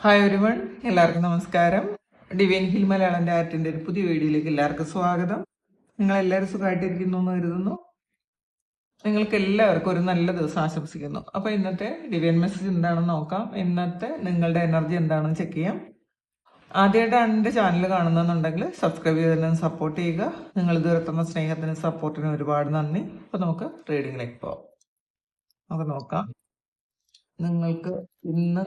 Hi ഒരുവൺ, എല്ലാവർക്കും നമസ്കാരം. Divine hill Malayalam ആർട്ടിന്റെ ഒരു പുതിയ വീഡിയോയിലേക്ക് എല്ലാവർക്കും സ്വാഗതം. നിങ്ങൾ എല്ലാവരും സുഖമായിട്ടിരിക്കുന്നു എന്ന് കരുതുന്നു. നിങ്ങൾക്ക് എല്ലാവർക്കും ഒരു നല്ല ദിവസം ആശംസിക്കുന്നു. അപ്പോൾ ഇന്നത്തെ ഡിവൈൻ മെസ്സേജ് എന്താണെന്ന് നോക്കാം. ഇന്നത്തെ നിങ്ങളുടെ എനർജി എന്താണെന്ന് ചെക്ക് ചെയ്യാം. ആദ്യമായിട്ടാണ് എൻ്റെ ചാനൽ കാണുന്നുണ്ടെങ്കിൽ സബ്സ്ക്രൈബ് ചെയ്ത് തന്നെ സപ്പോർട്ട് ചെയ്യുക. നിങ്ങൾ ഇതുവരെ തന്ന സ്നേഹത്തിനും സപ്പോർട്ടിനും ഒരുപാട് നന്ദി. അപ്പോൾ നമുക്ക് റീഡിങ്ങിലേക്ക് പോവാം. നമുക്ക് നോക്കാം നിങ്ങൾക്ക് ഇന്ന്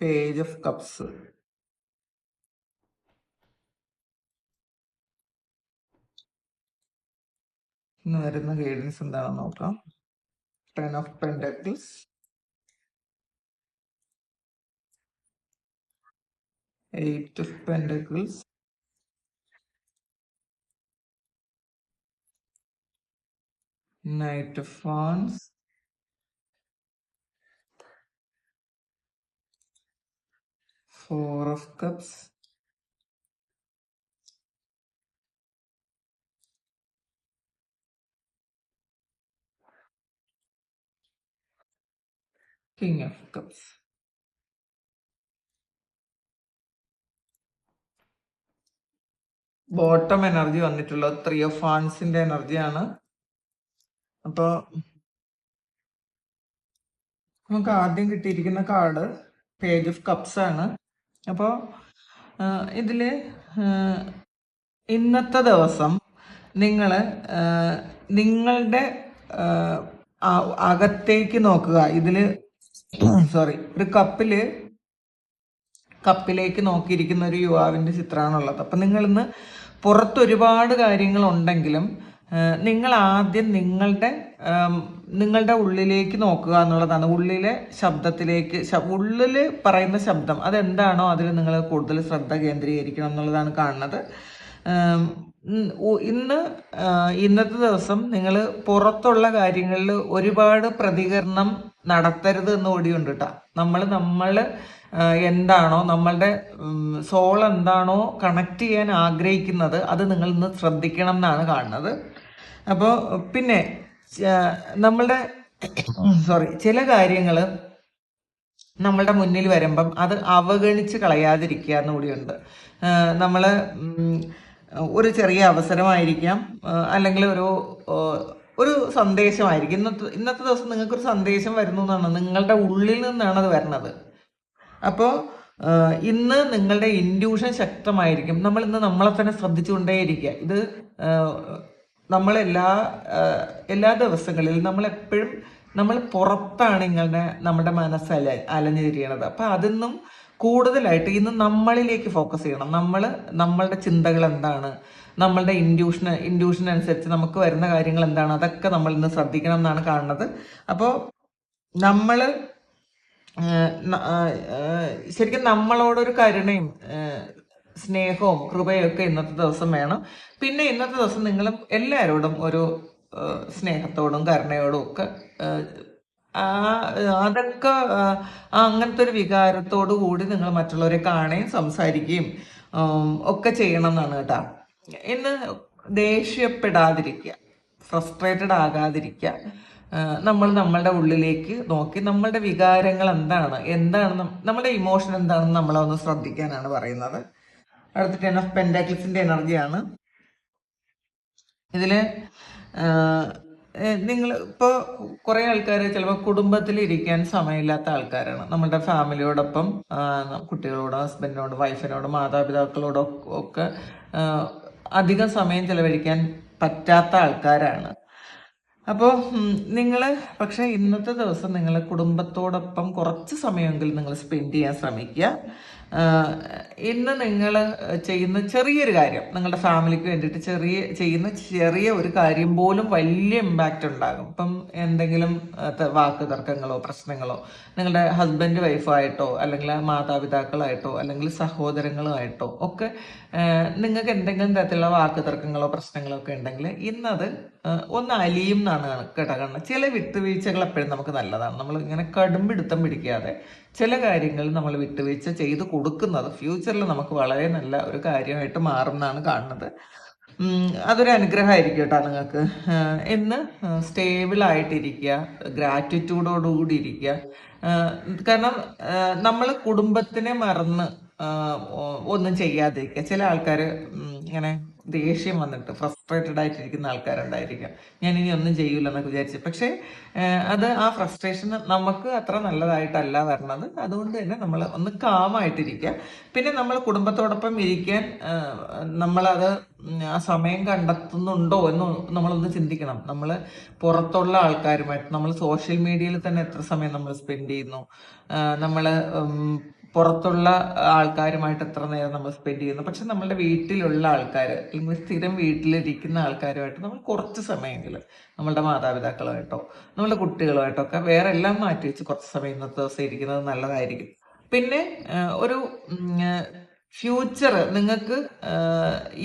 പേജ് ഓഫ് കപ്സ്, ഇന്ന് വരുന്ന ഗൈഡൻസ് എന്താണെന്ന് നോക്കാം. 10 of Pentacles, Eight of Pentacles, Knight of Wands, Four of Cups, King of Cups. Bottom energy വന്നിട്ടുള്ളത് 3 of Wandsന്റെ എനർജിയാണ്. അപ്പോൾ നമുക്ക് ആദ്യം കിട്ടിയിരിക്കുന്ന കാർഡ് പേജ് ഓഫ് കപ്സ് ആണ്. അപ്പോൾ ഇതില് ഇന്നത്തെ ദിവസം നിങ്ങൾ നിങ്ങളുടെ അകത്തേക്ക് നോക്കുക. ഇതില് ഒരു കപ്പിലേക്ക് നോക്കിയിരിക്കുന്ന ഒരു യുവാവിന്റെ ചിത്രമാണുള്ളത്. അപ്പം നിങ്ങൾ ഇന്ന് പുറത്ത് ഒരുപാട് കാര്യങ്ങളുണ്ടെങ്കിലും നിങ്ങൾ ആദ്യം നിങ്ങളുടെ ഉള്ളിലേക്ക് നോക്കുക എന്നുള്ളതാണ്. ഉള്ളിലെ ശബ്ദത്തിലേക്ക്, ഉള്ളിൽ പറയുന്ന ശബ്ദം അതെന്താണോ അതിൽ നിങ്ങൾ കൂടുതൽ ശ്രദ്ധ കേന്ദ്രീകരിക്കണം എന്നുള്ളതാണ് കാണുന്നത്. ഇന്നത്തെ ദിവസം നിങ്ങൾ പുറത്തുള്ള കാര്യങ്ങളിൽ ഒരുപാട് പ്രതികരണം നടത്തരുത് എന്ന് കൂടിയുണ്ട് കേട്ടോ. നമ്മൾ എന്താണോ, നമ്മളുടെ സോൾ എന്താണോ കണക്ട് ചെയ്യാൻ ആഗ്രഹിക്കുന്നത് അത് നിങ്ങൾ ഇന്ന് ശ്രദ്ധിക്കണം എന്നാണ് കാണുന്നത്. അപ്പോൾ പിന്നെ ചില കാര്യങ്ങൾ നമ്മളുടെ മുന്നിൽ വരുമ്പം അത് അവഗണിച്ച് കളയാതിരിക്കുക എന്നുകൂടിയുണ്ട്. നമ്മൾ ഒരു ചെറിയ അവസരമായിരിക്കാം, അല്ലെങ്കിൽ ഒരു സന്ദേശമായിരിക്കും. ഇന്നത്തെ ദിവസം നിങ്ങൾക്കൊരു സന്ദേശം വരുന്നു എന്നാണ്, നിങ്ങളുടെ ഉള്ളിൽ നിന്നാണ് അത് വരുന്നത്. അപ്പോൾ ഇന്ന് നിങ്ങളുടെ ഇൻഡ്യൂഷൻ ശക്തമായിരിക്കും. നമ്മൾ ഇന്ന് നമ്മളെ തന്നെ ശ്രദ്ധിച്ചുകൊണ്ടേയിരിക്കുക. ഇത് നമ്മൾ എല്ലാ ദിവസങ്ങളിലും നമ്മളെപ്പോഴും നമ്മൾ പുറത്താണ് നമ്മുടെ മനസ്സ് അലഞ്ഞു തിരിയണത്. അപ്പം അതിന്നും കൂടുതലായിട്ട് ഇന്ന് നമ്മളിലേക്ക് ഫോക്കസ് ചെയ്യണം. നമ്മളുടെ ചിന്തകൾ എന്താണ്, നമ്മളുടെ ഇൻഡ്യൂഷൻ അനുസരിച്ച് നമുക്ക് വരുന്ന കാര്യങ്ങൾ എന്താണ്, അതൊക്കെ നമ്മൾ ഇന്ന് ശ്രദ്ധിക്കണം എന്നാണ് കാണുന്നത്. അപ്പോൾ നമ്മൾ ശരിക്കും നമ്മളോടൊരു കരുണയും സ്നേഹവും കൃപയും ഒക്കെ ഇന്നത്തെ ദിവസം വേണം. പിന്നെ ഇന്നത്തെ ദിവസം നിങ്ങൾ എല്ലാവരോടും ഒരു സ്നേഹത്തോടും കരുണയോടും ഒക്കെ അതൊക്കെ അങ്ങനത്തെ ഒരു വികാരത്തോടു കൂടി നിങ്ങൾ മറ്റുള്ളവരെ കാണുകയും സംസാരിക്കുകയും ഒക്കെ ചെയ്യണം എന്നാണ് കേട്ടോ. ഇന്ന് ദേഷ്യപ്പെടാതിരിക്കുക, ഫ്രസ്ട്രേറ്റഡ് ആകാതിരിക്കുക. നമ്മളുടെ ഉള്ളിലേക്ക് നോക്കി നമ്മളുടെ വികാരങ്ങൾ എന്താണ് നമ്മുടെ ഇമോഷൻ എന്താണെന്ന് നമ്മളൊന്ന് ശ്രദ്ധിക്കാനാണ് പറയുന്നത്. അടുത്ത 10 of Pentaclesന്റെ എനർജിയാണ്. ഇതില് നിങ്ങൾ ഇപ്പോൾ കുറേ ആൾക്കാർ ചിലപ്പോൾ കുടുംബത്തിലിരിക്കാൻ സമയമില്ലാത്ത ആൾക്കാരാണ്. നമ്മുടെ ഫാമിലിയോടൊപ്പം, കുട്ടികളോടും ഹസ്ബൻഡിനോടും വൈഫിനോടും മാതാപിതാക്കളോടും ഒക്കെ അധികം സമയം ചെലവഴിക്കാൻ പറ്റാത്ത ആൾക്കാരാണ്. അപ്പോൾ പക്ഷെ ഇന്നത്തെ ദിവസം നിങ്ങൾ കുടുംബത്തോടൊപ്പം കുറച്ച് സമയമെങ്കിലും നിങ്ങൾ സ്പെൻഡ് ചെയ്യാൻ ശ്രമിക്കുക. ഇന്ന് നിങ്ങൾ ചെയ്യുന്ന ചെറിയൊരു കാര്യം, നിങ്ങളുടെ ഫാമിലിക്ക് വേണ്ടിയിട്ട് ചെയ്യുന്ന ചെറിയ ഒരു കാര്യം പോലും വലിയ ഇമ്പാക്റ്റ് ഉണ്ടാകും. ഇപ്പം എന്തെങ്കിലും വാക്ക് തർക്കങ്ങളോ പ്രശ്നങ്ങളോ നിങ്ങളുടെ ഹസ്ബൻഡ് വൈഫായിട്ടോ അല്ലെങ്കിൽ മാതാപിതാക്കളായിട്ടോ അല്ലെങ്കിൽ സഹോദരങ്ങളുമായിട്ടോ ഒക്കെ നിങ്ങൾക്ക് എന്തെങ്കിലും തരത്തിലുള്ള വാക്ക് തർക്കങ്ങളോ പ്രശ്നങ്ങളോ ഒക്കെ ഉണ്ടെങ്കിൽ ഇന്നത് ഒന്ന് അലിയും എന്നാണ് കേട്ടോ കാണുന്നത്. ചില വിട്ടുവീഴ്ചകൾ എപ്പോഴും നമുക്ക് നല്ലതാണ്. നമ്മൾ ഇങ്ങനെ കടുംപിടുത്തം പിടിക്കാതെ ചില കാര്യങ്ങൾ നമ്മൾ വിട്ടുവീഴ്ച ചെയ്ത് കൊടുക്കുന്നത് ഫ്യൂച്ചറിൽ നമുക്ക് വളരെ നല്ല ഒരു കാര്യമായിട്ട് മാറും എന്നാണ് കാണുന്നത്. അതൊരു അനുഗ്രഹമായിരിക്കും കേട്ടോ നിങ്ങൾക്ക്. എന്ന് സ്റ്റേബിൾ ആയിട്ടിരിക്കുക, ഗ്രാറ്റിറ്റ്യൂഡോടുകൂടി ഇരിക്കുക. കാരണം നമ്മൾ കുടുംബത്തിനെ മറന്ന് ഒന്നും ചെയ്യാതിരിക്കുക. ചില ആൾക്കാർ ഇങ്ങനെ ദേഷ്യം വന്നിട്ട് ഫ്രസ്ട്രേറ്റഡ് ആയിട്ടിരിക്കുന്ന ആൾക്കാരുണ്ടായിരിക്കാം. ഞാൻ ഇനി ഒന്നും ചെയ്യൂല എന്നൊക്കെ വിചാരിച്ച്. പക്ഷേ അത് ആ ഫ്രസ്ട്രേഷൻ നമുക്ക് അത്ര നല്ലതായിട്ടല്ല വരണത്. അതുകൊണ്ട് തന്നെ നമ്മൾ ഒന്ന് കാമായിട്ടിരിക്കുക. പിന്നെ നമ്മൾ കുടുംബത്തോടൊപ്പം ഇരിക്കാൻ നമ്മളത് ആ സമയം കണ്ടെത്തുന്നുണ്ടോ എന്ന് നമ്മളൊന്ന് ചിന്തിക്കണം. നമ്മൾ പുറത്തുള്ള ആൾക്കാരുമായിട്ട് നമ്മൾ സോഷ്യൽ മീഡിയയിൽ തന്നെ എത്ര സമയം നമ്മൾ സ്പെൻഡ് ചെയ്യുന്നു, നമ്മൾ പുറത്തുള്ള ആൾക്കാരുമായിട്ട് എത്ര നേരം നമ്മൾ സ്പെൻഡ് ചെയ്യുന്നു. പക്ഷെ നമ്മളുടെ വീട്ടിലുള്ള ആൾക്കാർ, അല്ലെങ്കിൽ സ്ഥിരം വീട്ടിലിരിക്കുന്ന ആൾക്കാരുമായിട്ട് നമ്മൾ കുറച്ച് സമയമെങ്കിലും നമ്മളുടെ മാതാപിതാക്കളുമായിട്ടോ നമ്മളുടെ കുട്ടികളുമായിട്ടോ ഒക്കെ വേറെ എല്ലാം മാറ്റി വെച്ച് കുറച്ച് സമയം ഇന്നത്തെ ദിവസം ഇരിക്കുന്നത് നല്ലതായിരിക്കും. പിന്നെ ഒരു ഫ്യൂച്ചർ നിങ്ങൾക്ക്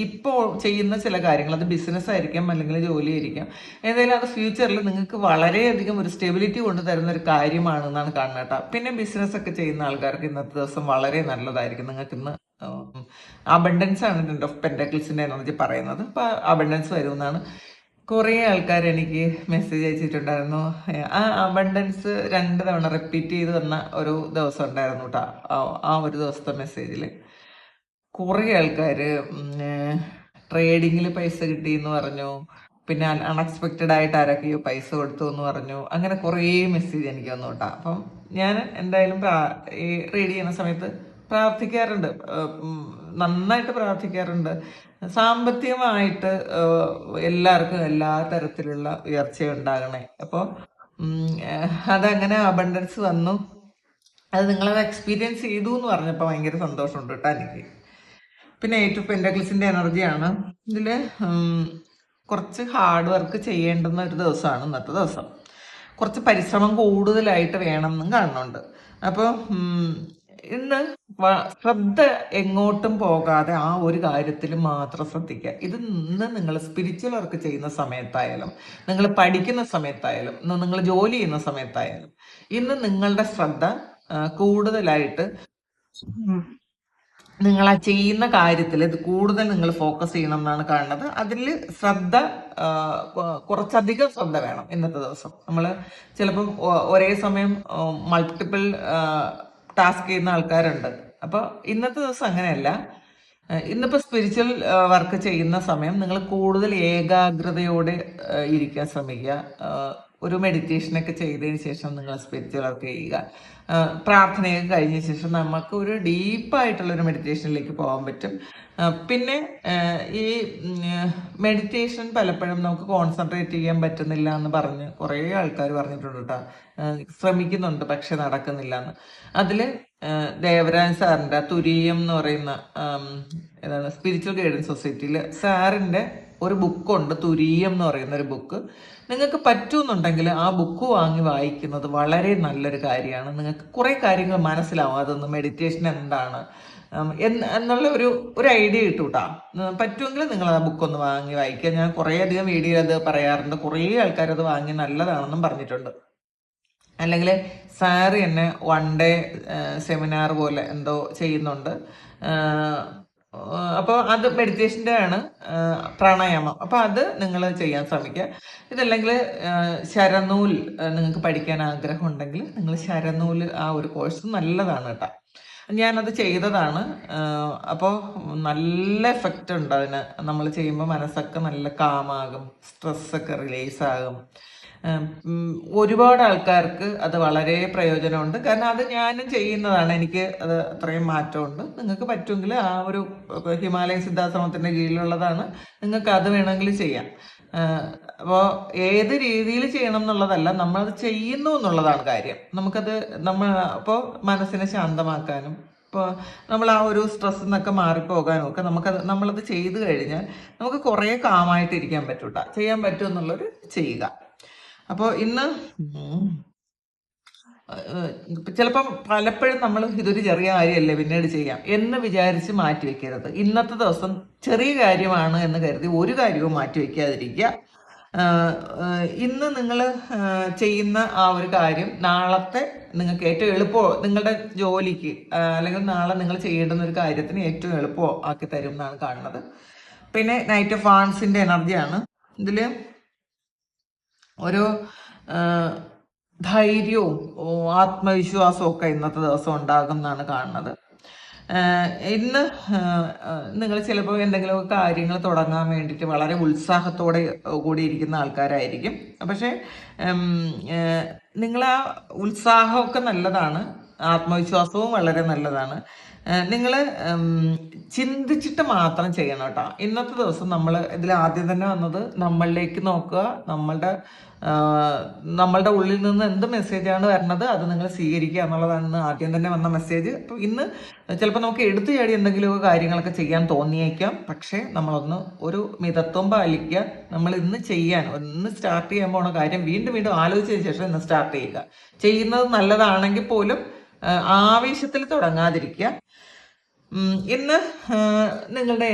ഇപ്പോൾ ചെയ്യുന്ന ചില കാര്യങ്ങൾ, അത് ബിസിനസ് ആയിരിക്കാം അല്ലെങ്കിൽ ജോലി ആയിരിക്കാം, ഏതായാലും അത് ഫ്യൂച്ചറിൽ നിങ്ങൾക്ക് വളരെയധികം ഒരു സ്റ്റെബിലിറ്റി കൊണ്ടുതരുന്ന ഒരു കാര്യമാണെന്നാണ് കാണുന്നത് കേട്ടോ. പിന്നെ ബിസിനസ് ഒക്കെ ചെയ്യുന്ന ആൾക്കാർക്ക് ഇന്നത്തെ ദിവസം വളരെ നല്ലതായിരിക്കും. നിങ്ങൾക്ക് ഇന്ന് അബണ്ടൻസ് ആണ് ടെൻ ഓഫ് പെന്റക്കിൾസിന്റെ എനർജി പറയുന്നത്. അപ്പൊ അബണ്ടൻസ് വരുമെന്നാണ് കുറേ ആൾക്കാർ എനിക്ക് മെസ്സേജ് അയച്ചിട്ടുണ്ടായിരുന്നു. ആ അബണ്ടൻസ് 2 തവണ റിപ്പീറ്റ് ചെയ്ത് വന്ന ഒരു ദിവസം ഉണ്ടായിരുന്നു കേട്ടോ. ആ ഒരു ദിവസത്തെ മെസ്സേജിൽ കുറേ ആൾക്കാർ ട്രേഡിങ്ങിൽ പൈസ കിട്ടി എന്ന് പറഞ്ഞു. പിന്നെ അൺഎക്സ്പെക്റ്റഡ് ആയിട്ട് ആരൊക്കെയോ പൈസ കൊടുത്തു എന്ന് പറഞ്ഞു. അങ്ങനെ കുറേ മെസ്സേജ് എനിക്ക് വന്നു കേട്ടോ. അപ്പം ഞാൻ എന്തായാലും ഈ റീഡ് ചെയ്യുന്ന സമയത്ത് പ്രാർത്ഥിക്കാറുണ്ട്, നന്നായിട്ട് പ്രാർത്ഥിക്കാറുണ്ട്. സാമ്പത്തികമായിട്ട് എല്ലാവർക്കും എല്ലാ തരത്തിലുള്ള ഉയർച്ച ഉണ്ടാകണേ. അപ്പോൾ അതങ്ങനെ അബണ്ടൻസ് വന്നു. അത് നിങ്ങളത് എക്സ്പീരിയൻസ് ചെയ്തു എന്ന് പറഞ്ഞപ്പോൾ ഭയങ്കര സന്തോഷമുണ്ട് കേട്ടോ എനിക്ക്. പിന്നെ 8 ഓഫ് പെന്റക്കിൾസിന്റെ എനർജിയാണ്. ഇതിൽ കുറച്ച് ഹാർഡ് വർക്ക് ചെയ്യേണ്ടുന്ന ഒരു ദിവസമാണ് ഇന്നത്തെ ദിവസം. കുറച്ച് പരിശ്രമം കൂടുതലായിട്ട് വേണമെന്നും കാണുന്നുണ്ട്. അപ്പോൾ ഇന്ന് ശ്രദ്ധ എങ്ങോട്ടും പോകാതെ ആ ഒരു കാര്യത്തിൽ മാത്രം ശ്രദ്ധിക്കുക. ഇത് ഇന്ന് നിങ്ങൾ സ്പിരിച്വൽ വർക്ക് ചെയ്യുന്ന സമയത്തായാലും, നിങ്ങൾ പഠിക്കുന്ന സമയത്തായാലും, ഇന്ന് നിങ്ങൾ ജോലി ചെയ്യുന്ന സമയത്തായാലും, ഇന്ന് നിങ്ങളുടെ ശ്രദ്ധ കൂടുതലായിട്ട് നിങ്ങൾ ആ ചെയ്യുന്ന കാര്യത്തിൽ ഇത് കൂടുതൽ നിങ്ങൾ ഫോക്കസ് ചെയ്യണം എന്നാണ് കാണുന്നത്. അതിൽ ശ്രദ്ധ, കുറച്ചധികം ശ്രദ്ധ വേണം ഇന്നത്തെ ദിവസം. നമ്മൾ ചിലപ്പം ഒരേ സമയം മൾട്ടിപ്പിൾ ടാസ്ക് ചെയ്യുന്ന ആൾക്കാരുണ്ട്. അപ്പോൾ ഇന്നത്തെ ദിവസം അങ്ങനെയല്ല. ഇന്നിപ്പോൾ സ്പിരിച്വൽ വർക്ക് ചെയ്യുന്ന സമയം നിങ്ങൾ കൂടുതൽ ഏകാഗ്രതയോടെ ഇരിക്കാൻ ശ്രമിക്കുക. ഒരു മെഡിറ്റേഷനൊക്കെ ചെയ്തതിന് ശേഷം നിങ്ങൾ സ്പിരിച്വൽ വർക്ക് ചെയ്യുക. പ്രാർത്ഥനയൊക്കെ കഴിഞ്ഞ ശേഷം നമുക്ക് ഒരു ഡീപ്പായിട്ടുള്ളൊരു മെഡിറ്റേഷനിലേക്ക് പോകാൻ പറ്റും. പിന്നെ ഈ മെഡിറ്റേഷൻ പലപ്പോഴും നമുക്ക് കോൺസെൻട്രേറ്റ് ചെയ്യാൻ പറ്റുന്നില്ല എന്ന് പറഞ്ഞ് കുറേ ആൾക്കാർ പറഞ്ഞിട്ടുണ്ട് കേട്ടോ. ശ്രമിക്കുന്നുണ്ട് പക്ഷെ നടക്കുന്നില്ല എന്ന്. അതിൽ ദേവരാജ് സാറിൻ്റെ തുരീയം എന്ന് പറയുന്ന ഏതാണ് സ്പിരിച്വൽ ഗൈഡൻസ് സൊസൈറ്റിയിൽ സാറിൻ്റെ ഒരു ബുക്കുണ്ട്, തുരീയം എന്ന് പറയുന്ന ഒരു ബുക്ക്. നിങ്ങൾക്ക് പറ്റുമെന്നുണ്ടെങ്കിൽ ആ ബുക്ക് വാങ്ങി വായിക്കുന്നത് വളരെ നല്ലൊരു കാര്യമാണ്. നിങ്ങൾക്ക് കുറേ കാര്യങ്ങൾ മനസ്സിലാവും. അതൊന്ന് മെഡിറ്റേഷൻ എന്താണ് എന്നുള്ള ഒരു ഐഡിയ കിട്ടും കേട്ടോ. പറ്റുമെങ്കിൽ നിങ്ങൾ ആ ബുക്കൊന്ന് വാങ്ങി വായിക്കുക. ഞാൻ കുറേ അധികം വീഡിയോ അത് പറയാറുണ്ട്. കുറേ ആൾക്കാർ അത് വാങ്ങി നല്ലതാണെന്നും പറഞ്ഞിട്ടുണ്ട്. അല്ലെങ്കിൽ സാറ് തന്നെ 1 ഡേ സെമിനാർ പോലെ എന്തോ ചെയ്യുന്നുണ്ട്. അപ്പോൾ അത് മെഡിറ്റേഷൻ്റെ ആണ്, പ്രാണായാമം. അപ്പോൾ അത് നിങ്ങൾ ചെയ്യാൻ ശ്രമിക്കുക. ഇതല്ലെങ്കിൽ ശരനൂൽ നിങ്ങൾക്ക് പഠിക്കാൻ ആഗ്രഹം ഉണ്ടെങ്കിൽ നിങ്ങൾ ശരനൂൽ ആ ഒരു കോഴ്സ് നല്ലതാണ് കേട്ടോ. ഞാനത് ചെയ്തതാണ്. അപ്പോൾ നല്ല എഫക്റ്റ് ഉണ്ട് അതിന്. നമ്മൾ ചെയ്യുമ്പോൾ മനസ്സൊക്കെ നല്ല കാമാകും, സ്ട്രെസ്സൊക്കെ റിലീസ് ആകും. ഒരുപാട് ആൾക്കാർക്ക് അത് വളരെ പ്രയോജനമുണ്ട്. കാരണം അത് ഞാനും ചെയ്യുന്നതാണ്. എനിക്ക് അത് അത്രയും മാറ്റമുണ്ട്. നിങ്ങൾക്ക് പറ്റുമെങ്കിൽ ആ ഒരു ഹിമാലയ സിദ്ധാശ്രമത്തിന്റെ കീഴിലുള്ളതാണ്, നിങ്ങൾക്ക് അത് വേണമെങ്കിൽ ചെയ്യാം. അപ്പോൾ ഏത് രീതിയിൽ ചെയ്യണം എന്നുള്ളതല്ല, നമ്മളത് ചെയ്യുന്നു എന്നുള്ളതാണ് കാര്യം. നമുക്കത് അപ്പോൾ മനസ്സിനെ ശാന്തമാക്കാനും ഇപ്പോൾ നമ്മൾ ആ ഒരു സ്ട്രെസ് എന്നൊക്കെ മാറിപ്പോകാനും ഒക്കെ നമ്മളത് ചെയ്തു കഴിഞ്ഞാൽ നമുക്ക് കുറേ കാമായിട്ടിരിക്കാൻ പറ്റൂട്ടാ. ചെയ്യാൻ പറ്റും എന്നുള്ളൊരു ചെയ്യുക. അപ്പോൾ ഇന്ന് ചിലപ്പം പലപ്പോഴും നമ്മൾ ഇതൊരു ചെറിയ കാര്യമല്ലേ പിന്നീട് ചെയ്യാം എന്ന് വിചാരിച്ച് മാറ്റി വെക്കരുത്. ഇന്നത്തെ ദിവസം ചെറിയ കാര്യമാണ് എന്ന് കരുതി ഒരു കാര്യവും മാറ്റി വെക്കാതിരിക്കുക. ഇന്ന് നിങ്ങൾ ചെയ്യുന്ന ആ ഒരു കാര്യം നാളത്തെ നിങ്ങൾക്ക് ഏറ്റവും നിങ്ങളുടെ ജോലിക്ക് അല്ലെങ്കിൽ നാളെ നിങ്ങൾ ചെയ്യേണ്ടുന്ന ഒരു കാര്യത്തിന് ഏറ്റവും എളുപ്പം ആക്കി തരും എന്നാണ് കാണുന്നത്. പിന്നെ നൈറ്റ് ഓഫ് വാൺസിന്റെ എനർജിയാണ്. ഇതില് ഒരു ധൈര്യവും ആത്മവിശ്വാസവും ഒക്കെ ഇന്നത്തെ ദിവസം ഉണ്ടാകും എന്നാണ് കാണുന്നത്. ഇന്ന് നിങ്ങൾ ചിലപ്പോൾ എന്തെങ്കിലും കാര്യങ്ങൾ തുടങ്ങാൻ വേണ്ടിയിട്ട് വളരെ ഉത്സാഹത്തോടെ കൂടിയിരിക്കുന്ന ആൾക്കാരായിരിക്കും. പക്ഷേ നിങ്ങൾ ആ ഉത്സാഹമൊക്കെ നല്ലതാണ്, ആത്മവിശ്വാസവും വളരെ നല്ലതാണ്. നിങ്ങൾ ചിന്തിച്ചിട്ട് മാത്രം ചെയ്യണം കേട്ടോ. ഇന്നത്തെ ദിവസം നമ്മൾ ഇതിൽ ആദ്യം തന്നെ വന്നത് നമ്മളിലേക്ക് നോക്കുക, നമ്മളുടെ ഉള്ളിൽ നിന്ന് എന്ത് മെസ്സേജാണ് വരുന്നത് അത് നിങ്ങൾ സ്വീകരിക്കുക എന്നുള്ളതാണ് ആദ്യം തന്നെ വന്ന മെസ്സേജ്. അപ്പോൾ ഇന്ന് ചിലപ്പോൾ നമുക്ക് എടുത്തു ചാടി എന്തെങ്കിലുമൊക്കെ കാര്യങ്ങളൊക്കെ ചെയ്യാൻ തോന്നിയേക്കാം. പക്ഷേ നമ്മളൊന്ന് ഒരു മിതത്വം പാലിക്കുക. നമ്മൾ ഇന്ന് സ്റ്റാർട്ട് ചെയ്യാൻ പോണ കാര്യം വീണ്ടും വീണ്ടും ആലോചിച്ചതിന് ശേഷം ഇന്ന് സ്റ്റാർട്ട് ചെയ്യുക. ചെയ്യുന്നത് നല്ലതാണെങ്കിൽ പോലും ആവേശത്തിൽ തുടങ്ങാതിരിക്കുക. ഇന്ന് നിങ്ങളുടെ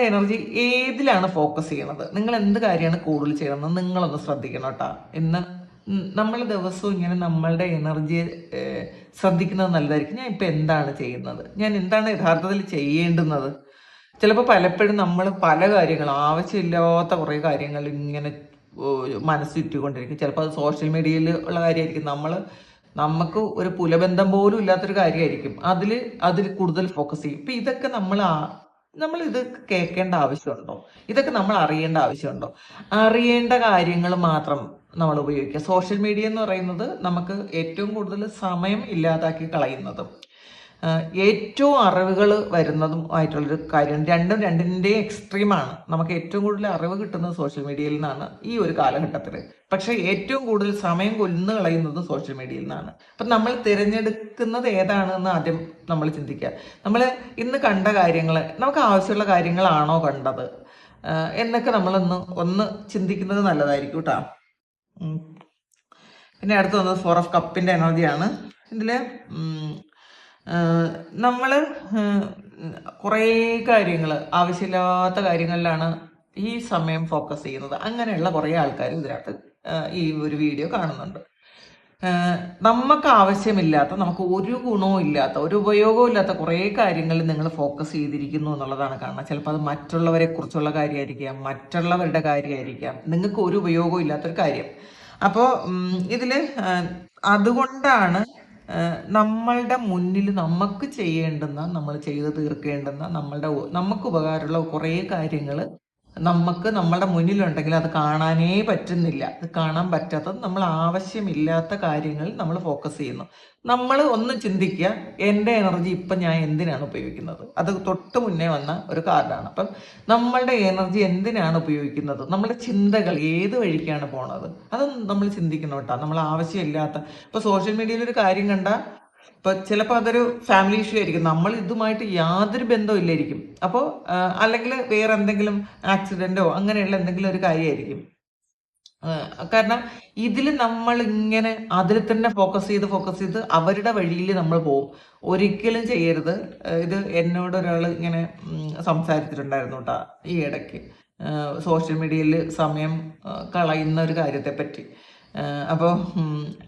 എനർജി ഏതിലാണ് ഫോക്കസ് ചെയ്യണത്, നിങ്ങൾ എന്ത് കാര്യമാണ് കൂടുതൽ ചെയ്യണമെന്ന് നിങ്ങളൊന്ന് ശ്രദ്ധിക്കണം കേട്ടോ. ഇന്ന് നമ്മൾ ദിവസവും ഇങ്ങനെ നമ്മളുടെ എനർജിയെ ശ്രദ്ധിക്കുന്നത് നല്ലതായിരിക്കും. ഞാൻ ഇപ്പം എന്താണ് ചെയ്യുന്നത്, ഞാൻ എന്താണ് യഥാർത്ഥത്തിൽ ചെയ്യേണ്ടുന്നത്. ചിലപ്പോൾ പലപ്പോഴും നമ്മൾ പല കാര്യങ്ങളും ആവശ്യമില്ലാത്ത കുറേ കാര്യങ്ങൾ ഇങ്ങനെ മനസ്സിറ്റുകൊണ്ടിരിക്കും. ചിലപ്പോൾ അത് സോഷ്യൽ മീഡിയയിൽ ഉള്ള കാര്യമായിരിക്കും. നമുക്ക് ഒരു പുലബന്ധം പോലും ഇല്ലാത്തൊരു കാര്യമായിരിക്കും. അതിൽ കൂടുതൽ ഫോക്കസ് ചെയ്യും. ഇപ്പം ഇതൊക്കെ നമ്മൾ ഇത് കേൾക്കേണ്ട ആവശ്യമുണ്ടോ? ഇതൊക്കെ നമ്മൾ അറിയേണ്ട ആവശ്യമുണ്ടോ? അറിയേണ്ട കാര്യങ്ങൾ മാത്രം നമ്മൾ ഉപയോഗിക്കുക. സോഷ്യൽ മീഡിയ എന്ന് പറയുന്നത് നമുക്ക് ഏറ്റവും കൂടുതൽ സമയം ഇല്ലാതാക്കി കളയുന്നതും ഏറ്റവും അറിവുകൾ വരുന്നതും ആയിട്ടുള്ളൊരു കാര്യം. രണ്ടിൻ്റെയും എക്സ്ട്രീമാണ്. നമുക്ക് ഏറ്റവും കൂടുതൽ അറിവ് കിട്ടുന്നത് സോഷ്യൽ മീഡിയയിൽ നിന്നാണ് ഈ ഒരു കാലഘട്ടത്തിൽ. പക്ഷെ ഏറ്റവും കൂടുതൽ സമയം കൊന്നു കളയുന്നത് സോഷ്യൽ മീഡിയയിൽ നിന്നാണ്. അപ്പം നമ്മൾ തിരഞ്ഞെടുക്കുന്നത് ഏതാണെന്ന് ആദ്യം നമ്മൾ ചിന്തിക്കുക. നമ്മൾ ഇന്ന് കണ്ട കാര്യങ്ങൾ നമുക്ക് ആവശ്യമുള്ള കാര്യങ്ങളാണോ കണ്ടത് എന്നൊക്കെ ഒന്ന് ചിന്തിക്കുന്നത് നല്ലതായിരിക്കും കേട്ടോ. പിന്നെ അടുത്ത് വന്നത് 4 ഓഫ് കപ്പിന്റെ എനർജിയാണ്. ഇതില് നമ്മൾ കുറേ കാര്യങ്ങൾ ആവശ്യമില്ലാത്ത കാര്യങ്ങളിലാണ് ഈ സമയം ഫോക്കസ് ചെയ്യുന്നത്. അങ്ങനെയുള്ള കുറേ ആൾക്കാർ ഇതിനകത്ത് ഈ ഒരു വീഡിയോ കാണുന്നുണ്ട്. നമുക്ക് ആവശ്യമില്ലാത്ത, നമുക്ക് ഒരു ഗുണവും ഇല്ലാത്ത, ഒരു ഉപയോഗവും ഇല്ലാത്ത കുറേ കാര്യങ്ങളിൽ നിങ്ങൾ ഫോക്കസ് ചെയ്തിരിക്കുന്നു എന്നുള്ളതാണ് കാണുന്നത്. ചിലപ്പോൾ അത് മറ്റുള്ളവരെ കുറിച്ചുള്ള കാര്യമായിരിക്കാം, മറ്റുള്ളവരുടെ കാര്യമായിരിക്കാം, നിങ്ങൾക്ക് ഒരു ഉപയോഗവും ഇല്ലാത്തൊരു കാര്യം. അപ്പോൾ ഇതില് അതുകൊണ്ടാണ് നമ്മളുടെ മുന്നിൽ നമുക്ക് ചെയ്യേണ്ടുന്ന, നമ്മൾ ചെയ്ത് തീർക്കേണ്ടുന്ന, നമുക്ക് ഉപകാരമുള്ള കുറേ കാര്യങ്ങൾ നമ്മളുടെ മുന്നിലുണ്ടെങ്കിൽ അത് കാണാനേ പറ്റുന്നില്ല. അത് കാണാൻ പറ്റാത്തത് നമ്മൾ ആവശ്യമില്ലാത്ത കാര്യങ്ങൾ നമ്മൾ ഫോക്കസ് ചെയ്യുന്നു. നമ്മൾ ഒന്ന് ചിന്തിക്കുക, എൻ്റെ എനർജി ഇപ്പം ഞാൻ എന്തിനാണ് ഉപയോഗിക്കുന്നത്? അത് തൊട്ട് മുന്നേ വന്ന ഒരു കാർഡാണ്. അപ്പം നമ്മളുടെ എനർജി എന്തിനാണ് ഉപയോഗിക്കുന്നത്? നമ്മുടെ ചിന്തകൾ ഏത് വഴിക്കാണ് പോണത്? അതൊന്നും നമ്മൾ ചിന്തിക്കണം കേട്ടോ. നമ്മൾ ആവശ്യമില്ലാത്ത, ഇപ്പൊ സോഷ്യൽ മീഡിയയിൽ ഒരു കാര്യം കണ്ടാൽ ഇപ്പൊ ചിലപ്പോൾ അതൊരു ഫാമിലി ഇഷ്യൂ ആയിരിക്കും, നമ്മൾ ഇതുമായിട്ട് യാതൊരു ബന്ധവും ഇല്ലായിരിക്കും. അപ്പോൾ അല്ലെങ്കിൽ വേറെ എന്തെങ്കിലും ആക്സിഡന്റോ അങ്ങനെയുള്ള എന്തെങ്കിലും ഒരു കാര്യമായിരിക്കും. കാരണം ഇതിൽ നമ്മൾ ഇങ്ങനെ അതിൽ തന്നെ ഫോക്കസ് ചെയ്ത് അവരുടെ വഴിയിൽ നമ്മൾ പോകും. ഒരിക്കലും ചെയ്യരുത്. ഇത് എന്നോട് ഒരാൾ ഇങ്ങനെ സംസാരിച്ചിട്ടുണ്ടായിരുന്നു കേട്ടോ ഈ ഇടയ്ക്ക്, സോഷ്യൽ മീഡിയയിൽ സമയം കളയുന്ന ഒരു കാര്യത്തെ പറ്റി. അപ്പോൾ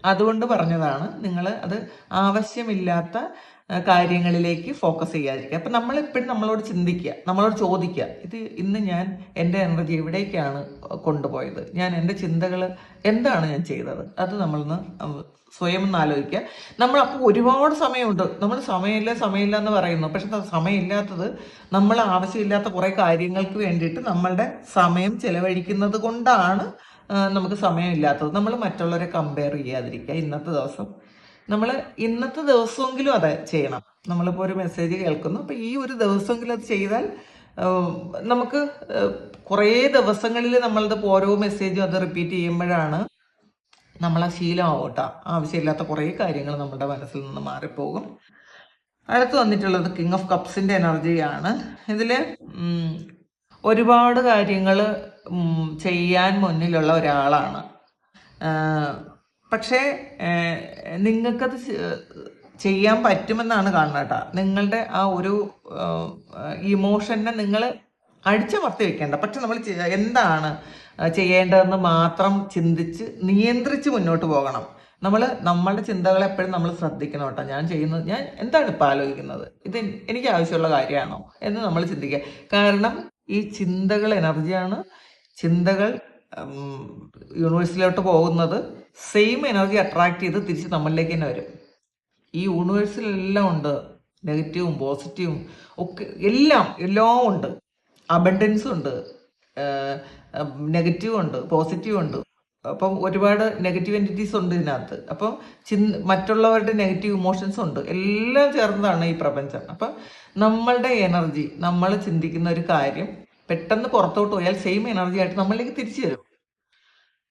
അതുകൊണ്ട് പറഞ്ഞതാണ്, നിങ്ങൾ അത് ആവശ്യമില്ലാത്ത കാര്യങ്ങളിലേക്ക് ഫോക്കസ് ചെയ്യാതിരിക്കുക. അപ്പം നമ്മളെപ്പോഴും നമ്മളോട് ചിന്തിക്കുക, നമ്മളോട് ചോദിക്കുക, ഇന്ന് ഞാൻ എൻ്റെ എനർജി എവിടേക്കാണ് കൊണ്ടുപോയത്? എൻ്റെ ചിന്തകൾ എന്താണ് ഞാൻ ചെയ്തത്? അത് നമ്മളൊന്ന് സ്വയം ഒന്ന് ആലോചിക്കുക. അപ്പോൾ ഒരുപാട് സമയമുണ്ട്. നമ്മൾ സമയമില്ല എന്ന് പറയുന്നു. പക്ഷെ സമയമില്ലാത്തത് നമ്മൾ ആവശ്യമില്ലാത്ത കുറേ കാര്യങ്ങൾക്ക് വേണ്ടിയിട്ട് നമ്മളുടെ സമയം ചെലവഴിക്കുന്നത് കൊണ്ടാണ് നമുക്ക് സമയമില്ലാത്തത്. നമ്മൾ മറ്റുള്ളവരെ കമ്പയർ ചെയ്യാതിരിക്കുക. ഇന്നത്തെ ദിവസമെങ്കിലും അത് ചെയ്യണം. നമ്മളിപ്പോൾ ഒരു മെസ്സേജ് കേൾക്കുന്നു, അപ്പോൾ ഈ ഒരു ദിവസമെങ്കിലും അത് ചെയ്താൽ നമുക്ക് കുറേ ദിവസങ്ങളിൽ നമ്മളത് ഓരോ മെസ്സേജും അത് റിപ്പീറ്റ് ചെയ്യുമ്പോഴാണ് നമ്മളെ ശീലമാവും കേട്ടോ. ആവശ്യമില്ലാത്ത കുറേ കാര്യങ്ങൾ നമ്മുടെ മനസ്സിൽ നിന്ന് മാറിപ്പോകും. അടുത്ത് വന്നിട്ടുള്ളത് കിങ് ഓഫ് കപ്സിന്റെ എനർജിയാണ്. ഇതില് ഒരുപാട് കാര്യങ്ങൾ ചെയ്യാൻ മുന്നിലുള്ള ഒരാളാണ്. പക്ഷേ നിങ്ങൾക്കത് ചെയ്യാൻ പറ്റുമെന്നാണ് കാണുന്നത് കേട്ടോ. നിങ്ങളുടെ ആ ഒരു ഇമോഷനെ നിങ്ങൾ അടിച്ചമർത്തി വെക്കേണ്ട. പക്ഷെ നമ്മൾ എന്താണ് ചെയ്യേണ്ടതെന്ന് മാത്രം ചിന്തിച്ച് നിയന്ത്രിച്ച് മുന്നോട്ട് പോകണം. നമ്മളുടെ ചിന്തകളെ എപ്പോഴും നമ്മൾ ശ്രദ്ധിക്കണം കേട്ടോ. ഞാൻ എന്താണ് ഇപ്പം ആലോചിക്കുന്നത്, ഇത് എനിക്ക് ആവശ്യമുള്ള കാര്യമാണോ എന്ന് നമ്മൾ ചിന്തിക്കുക. കാരണം ഈ ചിന്തകൾ എനർജിയാണ്. ചിന്തകൾ യൂണിവേഴ്സിലോട്ട് പോകുന്നത് സെയിം എനർജി അട്രാക്ട് ചെയ്ത് തിരിച്ച് നമ്മളിലേക്ക് തന്നെ വരും. ഈ യൂണിവേഴ്സിലെല്ലാം ഉണ്ട്, നെഗറ്റീവും പോസിറ്റീവും ഒക്കെ എല്ലാം ഉണ്ട്. അബണ്ടൻസും ഉണ്ട്, നെഗറ്റീവ് ഉണ്ട്, പോസിറ്റീവ് ഉണ്ട്. അപ്പം ഒരുപാട് നെഗറ്റീവ് എൻറ്റിറ്റീസ് ഉണ്ട് ഇതിനകത്ത്. അപ്പം മറ്റുള്ളവരുടെ നെഗറ്റീവ് ഇമോഷൻസ് ഉണ്ട്, എല്ലാം ചേർന്നതാണ് ഈ പ്രപഞ്ചം. അപ്പം നമ്മളുടെ എനർജി, നമ്മൾ ചിന്തിക്കുന്ന ഒരു കാര്യം പെട്ടെന്ന് പുറത്തോട്ട് പോയാൽ സെയിം എനർജി ആയിട്ട് നമ്മളിലേക്ക് തിരിച്ചു വരും.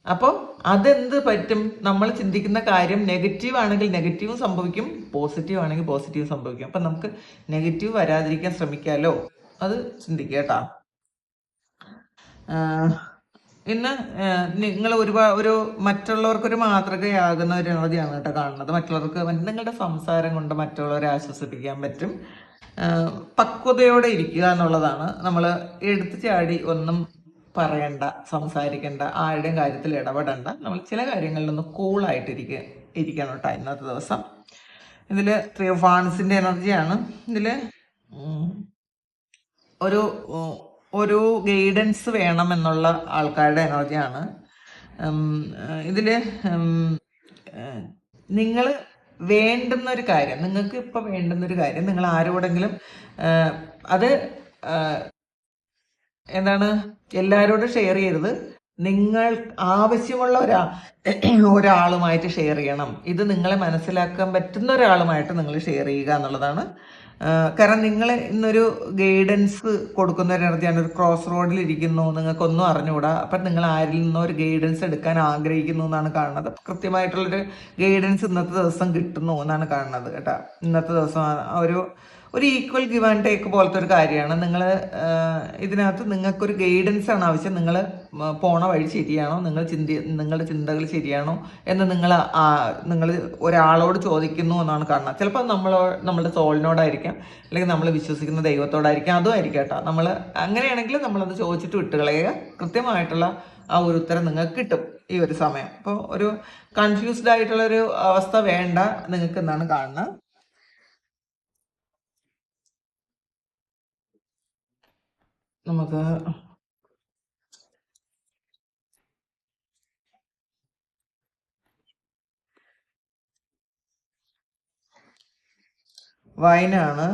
അപ്പോൾ അതെന്ത് പറ്റും, നമ്മൾ ചിന്തിക്കുന്ന കാര്യം നെഗറ്റീവ് ആണെങ്കിൽ നെഗറ്റീവും സംഭവിക്കും, പോസിറ്റീവ് ആണെങ്കിൽ പോസിറ്റീവ് സംഭവിക്കും. അപ്പം നമുക്ക് നെഗറ്റീവ് വരാതിരിക്കാൻ ശ്രമിക്കാമല്ലോ, അത് ചിന്തിക്കുക കേട്ടോ. ഇന്ന് നിങ്ങൾ ഒരു മറ്റുള്ളവർക്കൊരു മാതൃകയാകുന്ന ഒരു എനർജിയാണ് കേട്ടോ കാണുന്നത്. മറ്റുള്ളവർക്ക് നിങ്ങളുടെ സംസാരം കൊണ്ട് മറ്റുള്ളവരെ ആശ്വസിപ്പിക്കാൻ പറ്റും. പക്വതയോടെ ഇരിക്കുക എന്നുള്ളതാണ്. നമ്മൾ എടുത്തു ചാടി ഒന്നും പറയണ്ട, സംസാരിക്കേണ്ട, ആരുടെയും കാര്യത്തിൽ ഇടപെടണ്ട. നമ്മൾ ചില കാര്യങ്ങളിലൊന്ന് കൂളായിട്ട് ഇരിക്കണം കേട്ടോ ഇന്നത്തെ ദിവസം. ഇതിൽ 3 of Wands എനർജിയാണ്. ഇതിൽ ഒരു ഗൈഡൻസ് വേണം എന്നുള്ള ആൾക്കാരുടെ എനർജിയാണ്. ഇതിൽ നിങ്ങൾ വേണ്ടുന്നൊരു കാര്യം, നിങ്ങൾക്ക് ഇപ്പം വേണ്ടുന്നൊരു കാര്യം നിങ്ങൾ ആരോടെങ്കിലും അത് എന്താണ് എല്ലാവരോടും ഷെയർ ചെയ്യരുത്. നിങ്ങൾ ആവശ്യമുള്ള ഒരാളുമായിട്ട് ഷെയർ ചെയ്യണം. ഇത് നിങ്ങളെ മനസ്സിലാക്കാൻ പറ്റുന്ന ഒരാളുമായിട്ട് നിങ്ങൾ ഷെയർ ചെയ്യുക എന്നുള്ളതാണ്. കാരണം നിങ്ങൾ ഇന്നൊരു ഗൈഡൻസ് കൊടുക്കുന്ന ഒരു എനർജിയാണ്. ഒരു ക്രോസ് റോഡിൽ ഇരിക്കുന്നു, നിങ്ങൾക്കൊന്നും അറിഞ്ഞുകൂടാ. അപ്പം നിങ്ങൾ ആരിൽ നിന്നോ ഒരു ഗൈഡൻസ് എടുക്കാൻ ആഗ്രഹിക്കുന്നു എന്നാണ് കാണുന്നത്. കൃത്യമായിട്ടുള്ളൊരു ഗൈഡൻസ് ഇന്നത്തെ ദിവസം കിട്ടുന്നു എന്നാണ് കാണുന്നത് കേട്ടോ. ഇന്നത്തെ ദിവസം ഒരു ഈക്വൽ ഗിവ് ആൻഡ് ടേക്ക് പോലത്തെ ഒരു കാര്യമാണ്. ഇതിനകത്ത് നിങ്ങൾക്കൊരു ഗൈഡൻസ് ആണ് ആവശ്യം. നിങ്ങൾ പോണ വഴി ശരിയാണോ, നിങ്ങളുടെ ചിന്തകൾ ശരിയാണോ എന്ന് നിങ്ങൾ ഒരാളോട് ചോദിക്കുന്നു എന്നാണ് കാണുന്നത്. ചിലപ്പോൾ നമ്മളുടെ സോളിനോടായിരിക്കാം, അല്ലെങ്കിൽ നമ്മൾ വിശ്വസിക്കുന്ന ദൈവത്തോടായിരിക്കാം, അതും ആയിരിക്കാം കേട്ടോ. അങ്ങനെയാണെങ്കിൽ നമ്മളത് ചോദിച്ചിട്ട് വിട്ടുകളയുക. കൃത്യമായിട്ടുള്ള ആ ഒരു ഉത്തരം നിങ്ങൾക്ക് കിട്ടും ഈ ഒരു സമയം. അപ്പോൾ ഒരു കൺഫ്യൂസ്ഡ് ആയിട്ടുള്ളൊരു അവസ്ഥ വേണ്ട നിങ്ങൾക്ക് എന്നാണ് കാണുന്നത്. നമുക്ക് വൈനാണ്.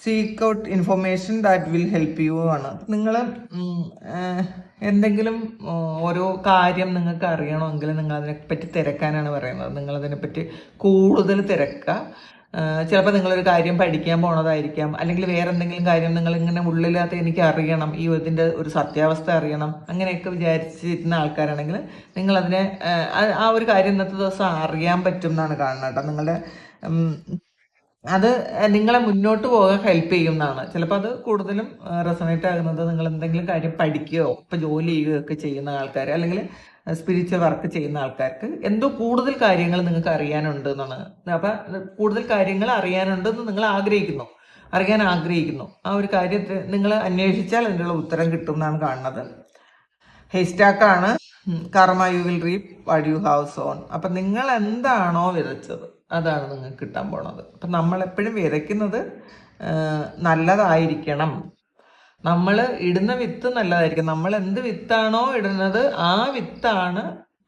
Seek out information that will help you ആണ്. നിങ്ങൾ എന്തെങ്കിലും ഓരോ കാര്യം നിങ്ങൾക്ക് അറിയണമെങ്കിൽ നിങ്ങൾ അതിനെപ്പറ്റി തിരക്കാനാണ് പറയുന്നത്. നിങ്ങളതിനെപ്പറ്റി കൂടുതൽ തിരക്കുക. ചിലപ്പോൾ നിങ്ങളൊരു കാര്യം പഠിക്കാൻ പോണതായിരിക്കാം, അല്ലെങ്കിൽ വേറെ എന്തെങ്കിലും കാര്യം നിങ്ങളിങ്ങനെ ഉള്ളിലകത്ത് എനിക്ക് അറിയണം, ഇതിൻ്റെ ഒരു സത്യാവസ്ഥ അറിയണം, അങ്ങനെയൊക്കെ വിചാരിച്ചിരുന്ന ആൾക്കാരാണെങ്കിൽ നിങ്ങളതിനെ ആ ഒരു കാര്യം ഇന്നത്തെ ദിവസം അറിയാൻ പറ്റും എന്നാണ് കാണുന്നത് കേട്ടോ. അത് നിങ്ങളെ മുന്നോട്ട് പോകാൻ ഹെൽപ്പ് ചെയ്യുന്നതാണ്. ചിലപ്പോൾ അത് കൂടുതലും റെസണേറ്റ് ആകുന്നത് നിങ്ങൾ എന്തെങ്കിലും കാര്യം പഠിക്കുകയോ ഇപ്പം ജോലി ചെയ്യുകയോ ഒക്കെ ചെയ്യുന്ന ആൾക്കാർ, അല്ലെങ്കിൽ സ്പിരിച്വൽ വർക്ക് ചെയ്യുന്ന ആൾക്കാർക്ക് എന്തോ കൂടുതൽ കാര്യങ്ങൾ നിങ്ങൾക്ക് അറിയാനുണ്ട് എന്നാണ്. അപ്പം കൂടുതൽ കാര്യങ്ങൾ അറിയാനുണ്ടെന്ന് നിങ്ങൾ അറിയാൻ ആഗ്രഹിക്കുന്നു. ആ ഒരു കാര്യത്തെ നിങ്ങൾ അന്വേഷിച്ചാൽ അതിനുള്ള ഉത്തരം കിട്ടും എന്നാണ് കാണുന്നത്. ഹെയ്സ്റ്റാക്കാണ്. കർമ്മ you will reap what you have zone. അപ്പം നിങ്ങൾ എന്താണോ വിതച്ചത് അതാണ് നിങ്ങൾക്ക് കിട്ടാൻ പോണത്. അപ്പം നമ്മളെപ്പോഴും വിതയ്ക്കുന്നത് നല്ലതായിരിക്കണം. നമ്മൾ ഇടുന്ന വിത്ത് നല്ലതായിരിക്കും. നമ്മൾ എന്ത് വിത്താണോ ഇടുന്നത് ആ വിത്താണ്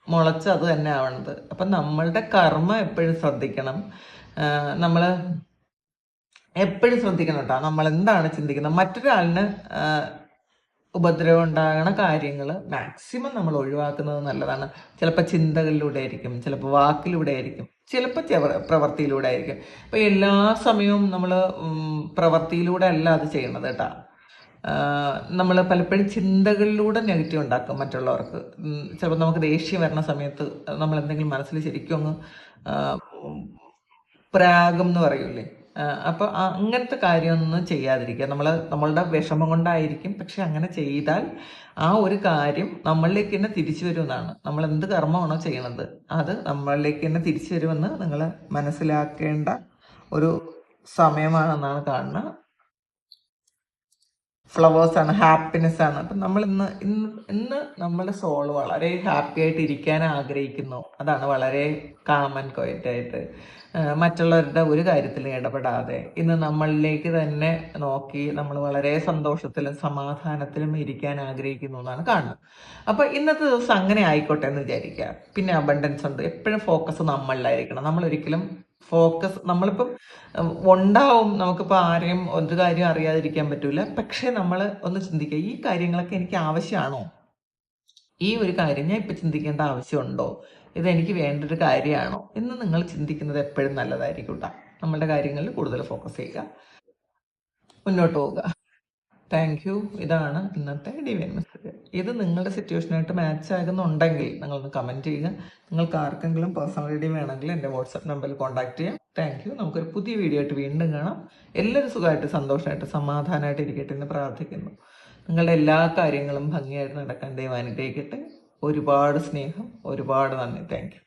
മുളച്ച് അത് തന്നെ ആവണത്. അപ്പം നമ്മളുടെ കർമ്മ എപ്പോഴും ശ്രദ്ധിക്കണം. നമ്മൾ എപ്പോഴും ശ്രദ്ധിക്കണം കേട്ടോ. നമ്മൾ എന്താണ് ചിന്തിക്കുന്നത്, മറ്റൊരാളിന് ഉപദ്രവം ഉണ്ടാകണ കാര്യങ്ങൾ മാക്സിമം നമ്മൾ ഒഴിവാക്കുന്നത് നല്ലതാണ്. ചിലപ്പോൾ ചിന്തകളിലൂടെ ആയിരിക്കും, ചിലപ്പോൾ വാക്കിലൂടെ ആയിരിക്കും, ചിലപ്പോൾ പ്രവൃത്തിയിലൂടെ ആയിരിക്കും. അപ്പം എല്ലാ സമയവും നമ്മൾ പ്രവൃത്തിയിലൂടെ അല്ല അത് ചെയ്യണത് കേട്ടോ. നമ്മൾ പലപ്പോഴും ചിന്തകളിലൂടെ നെഗറ്റീവ് ഉണ്ടാക്കും മറ്റുള്ളവർക്ക്. ചിലപ്പോൾ നമുക്ക് ദേഷ്യം വരുന്ന സമയത്ത് നമ്മൾ എന്തെങ്കിലും മനസ്സിൽ ശരിക്കും അങ്ങ് പ്രാഗം എന്ന് പറയൂലേ, അപ്പോൾ അങ്ങനത്തെ കാര്യമൊന്നും ചെയ്യാതിരിക്കുക. നമ്മളുടെ വിഷമം കൊണ്ടായിരിക്കും, പക്ഷെ അങ്ങനെ ചെയ്താൽ ആ ഒരു കാര്യം നമ്മളിലേക്ക് തന്നെ തിരിച്ചു വരുമെന്നാണ്. നമ്മൾ എന്ത് കർമ്മമാണോ ചെയ്യണത് അത് നമ്മളിലേക്ക് തന്നെ തിരിച്ചു വരുമെന്ന് നിങ്ങൾ മനസ്സിലാക്കേണ്ട ഒരു സമയമാണെന്നാണ് കാണുന്നത്. ഫ്ലവേഴ്സാണ്, ഹാപ്പിനെസ് ആണ്. അപ്പം നമ്മൾ ഇന്ന് ഇന്ന് ഇന്ന് നമ്മുടെ സോൾ വളരെ ഹാപ്പി ആയിട്ട് ഇരിക്കാൻ ആഗ്രഹിക്കുന്നു. അതാണ് വളരെ കാം ആൻഡ് ക്വയറ്റ് ആയിട്ട് മറ്റുള്ളവരുടെ ഒരു കാര്യത്തിലും ഇടപെടാതെ ഇന്ന് നമ്മളിലേക്ക് തന്നെ നോക്കി നമ്മൾ വളരെ സന്തോഷത്തിലും സമാധാനത്തിലും ഇരിക്കാൻ ആഗ്രഹിക്കുന്നു എന്നാണ് കാണുന്നത്. അപ്പോൾ ഇന്നത്തെ ദിവസം അങ്ങനെ ആയിക്കോട്ടെ എന്ന് വിചാരിക്കുക. പിന്നെ അബണ്ടൻസ് ഉണ്ട്, എപ്പോഴും ഫോക്കസ് നമ്മളിലായിരിക്കണം. നമ്മളൊരിക്കലും ഫോക്കസ് നമ്മളിപ്പം ഉണ്ടാവും, നമുക്കിപ്പോൾ ആരെയും ഒരു കാര്യം അറിയാതിരിക്കാൻ പറ്റൂല. പക്ഷെ നമ്മൾ ഒന്ന് ചിന്തിക്കുക, ഈ കാര്യങ്ങളൊക്കെ എനിക്ക് ആവശ്യമാണോ? ഈ ഒരു കാര്യം ഞാൻ ഇപ്പം ചിന്തിക്കേണ്ട ആവശ്യമുണ്ടോ? ഇതെനിക്ക് വേണ്ട ഒരു കാര്യമാണോ എന്ന് നിങ്ങൾ ചിന്തിക്കുന്നത് എപ്പോഴും നല്ലതായിരിക്കും കേട്ടോ. നമ്മളുടെ കാര്യങ്ങളിൽ കൂടുതൽ ഫോക്കസ് ചെയ്യുക, മുന്നോട്ട് പോവുക. Thank you. ഇതാണ് ഇന്നത്തെ ഡിവൈൻ മെസ്സേജ്. ഇത് നിങ്ങളുടെ സിറ്റുവേഷനായിട്ട് മാച്ച് ആകുന്നുണ്ടെങ്കിൽ നിങ്ങളൊന്ന് കമൻറ്റ് ചെയ്യുക. നിങ്ങൾക്ക് ആർക്കെങ്കിലും പേഴ്സണൽ റീഡിങ് വേണമെങ്കിൽ എൻ്റെ വാട്സപ്പ് നമ്പറിൽ കോൺടാക്ട് ചെയ്യാം. Thank you. നമുക്കൊരു പുതിയ വീഡിയോ ആയിട്ട് വീണ്ടും കാണാം. എല്ലാവരും സുഖമായിട്ട് സന്തോഷമായിട്ട് സമാധാനമായിട്ട് ഇരിക്കട്ടെ എന്ന് പ്രാർത്ഥിക്കുന്നു. നിങ്ങളുടെ എല്ലാ കാര്യങ്ങളും ഭംഗിയായിട്ട് നടക്കാൻ ദൈവം അനുഗ്രഹിക്കട്ടെ. ഒരുപാട് സ്നേഹം, ഒരുപാട് നന്ദി. Thank you.